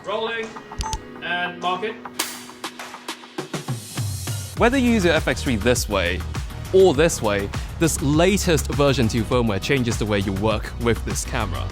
Rolling and mark it. Whether you use your FX3 this way or this way, this latest version 2 firmware changes the way you work with this camera.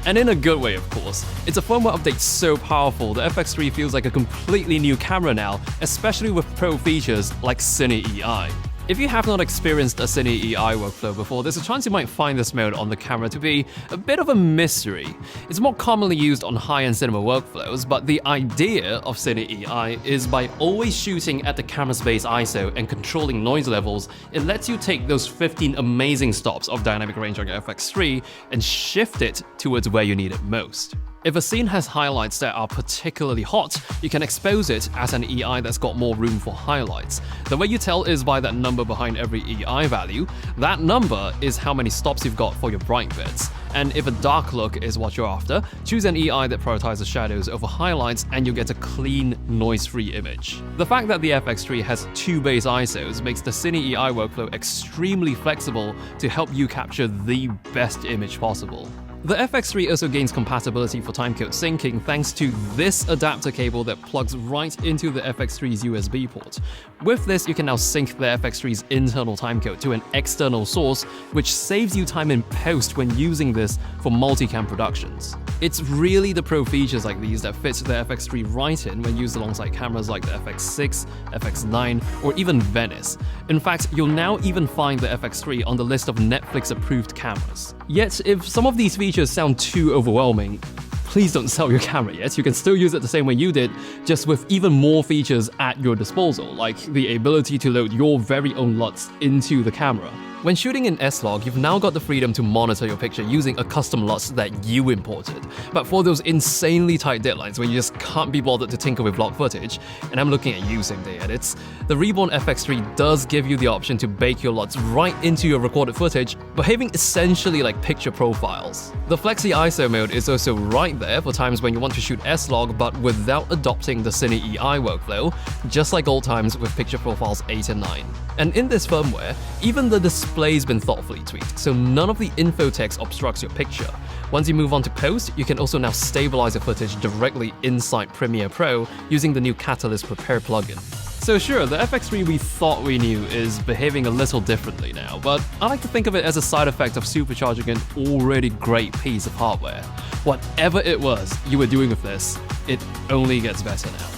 And in a good way, of course. It's a firmware update so powerful, the FX3 feels like a completely new camera now, especially with pro features like Cine EI. If you have not experienced a Cine EI workflow before, there's a chance you might find this mode on the camera to be a bit of a mystery. It's more commonly used on high-end cinema workflows, but the idea of Cine EI is by always shooting at the camera's base ISO and controlling noise levels, it lets you take those 15 amazing stops of dynamic range on your FX3 and shift it towards where you need it most. If a scene has highlights that are particularly hot, you can expose it as an EI that's got more room for highlights. The way you tell is by that number behind every EI value. That number is how many stops you've got for your bright bits. And if a dark look is what you're after, choose an EI that prioritizes shadows over highlights and you'll get a clean, noise-free image. The fact that the FX3 has 2 base ISOs makes the Cine EI workflow extremely flexible to help you capture the best image possible. The FX3 also gains compatibility for timecode syncing thanks to this adapter cable that plugs right into the FX3's USB port. With this, you can now sync the FX3's internal timecode to an external source, which saves you time in post when using this for multicam productions. It's really the pro features like these that fit the FX3 right in when used alongside cameras like the FX6, FX9, or even VENICE. In fact, you'll now even find the FX3 on the list of Netflix-approved cameras. Yet, if some of these features sound too overwhelming, please don't sell your camera yet. You can still use it the same way you did, just with even more features at your disposal, like the ability to load your very own LUTs into the camera. When shooting in S-Log, you've now got the freedom to monitor your picture using a custom LUT that you imported. But for those insanely tight deadlines where you just can't be bothered to tinker with log footage, and I'm looking at you same-day edits, the Reborn FX3 does give you the option to bake your LUTs right into your recorded footage, behaving essentially like picture profiles. The Flexi ISO mode is also right there for times when you want to shoot S-Log but without adopting the Cine EI workflow, just like old times with picture profiles 8 and 9. And in this firmware, even the display's been thoughtfully tweaked, so none of the info text obstructs your picture. Once you move on to post, you can also now stabilize your footage directly inside Premiere Pro using the new Catalyst Prepare plugin. So sure, the FX3 we thought we knew is behaving a little differently now, but I like to think of it as a side effect of supercharging an already great piece of hardware. Whatever it was you were doing with this, it only gets better now.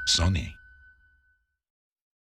Sony.